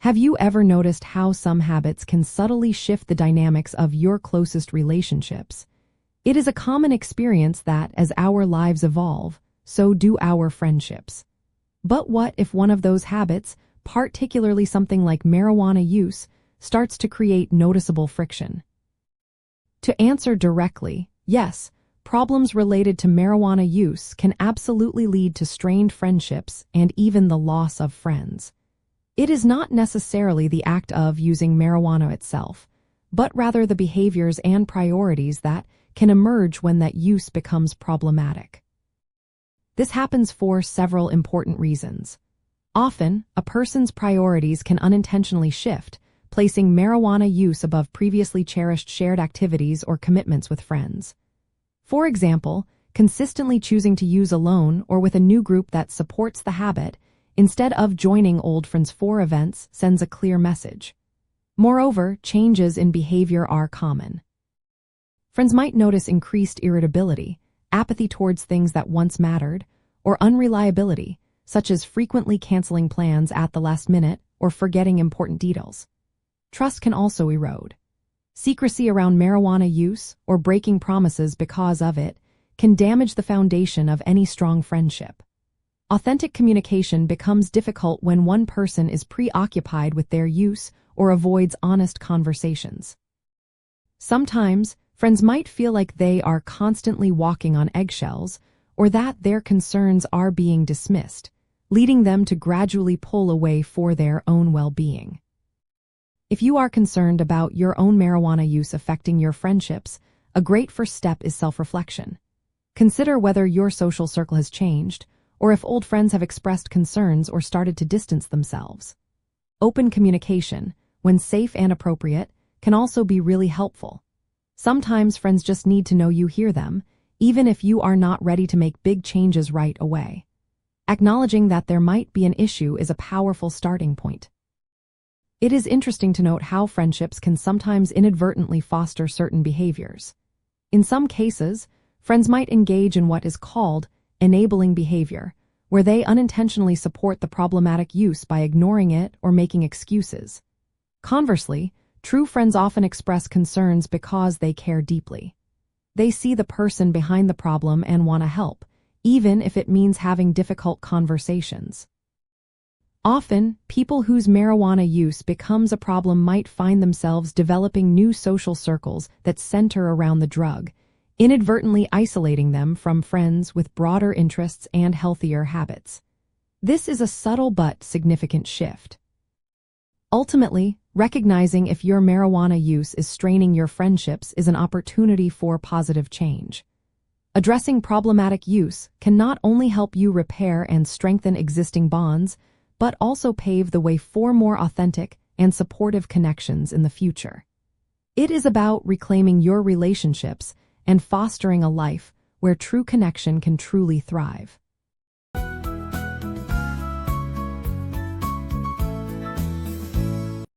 Have you ever noticed how some habits can subtly shift the dynamics of your closest relationships? It is a common experience that, as our lives evolve, so do our friendships. But what if one of those habits, particularly something like marijuana use, starts to create noticeable friction? To answer directly, yes, problems related to marijuana use can absolutely lead to strained friendships and even the loss of friends. It is not necessarily the act of using marijuana itself, but rather the behaviors and priorities that can emerge when that use becomes problematic. This happens for several important reasons. Often, a person's priorities can unintentionally shift, placing marijuana use above previously cherished shared activities or commitments with friends. For example, consistently choosing to use alone or with a new group that supports the habit instead of joining old friends for events sends a clear message. Moreover, changes in behavior are common. Friends might notice increased irritability, apathy towards things that once mattered, or unreliability, such as frequently canceling plans at the last minute or forgetting important details. Trust can also erode. Secrecy around marijuana use or breaking promises because of it can damage the foundation of any strong friendship. Authentic communication becomes difficult when one person is preoccupied with their use or avoids honest conversations. Sometimes, friends might feel like they are constantly walking on eggshells or that their concerns are being dismissed, leading them to gradually pull away for their own well-being. If you are concerned about your own marijuana use affecting your friendships, a great first step is self-reflection. Consider whether your social circle has changed, or if old friends have expressed concerns or started to distance themselves. Open communication, when safe and appropriate, can also be really helpful. Sometimes friends just need to know you hear them, even if you are not ready to make big changes right away. Acknowledging that there might be an issue is a powerful starting point. It is interesting to note how friendships can sometimes inadvertently foster certain behaviors. In some cases, friends might engage in what is called enabling behavior, where they unintentionally support the problematic use by ignoring it or making excuses. Conversely, true friends often express concerns because they care deeply. They see the person behind the problem and want to help, even if it means having difficult conversations. Often, people whose marijuana use becomes a problem might find themselves developing new social circles that center around the drug, inadvertently isolating them from friends with broader interests and healthier habits. This is a subtle but significant shift. Ultimately, recognizing if your marijuana use is straining your friendships is an opportunity for positive change. Addressing problematic use can not only help you repair and strengthen existing bonds, but also pave the way for more authentic and supportive connections in the future. It is about reclaiming your relationships and fostering a life where true connection can truly thrive.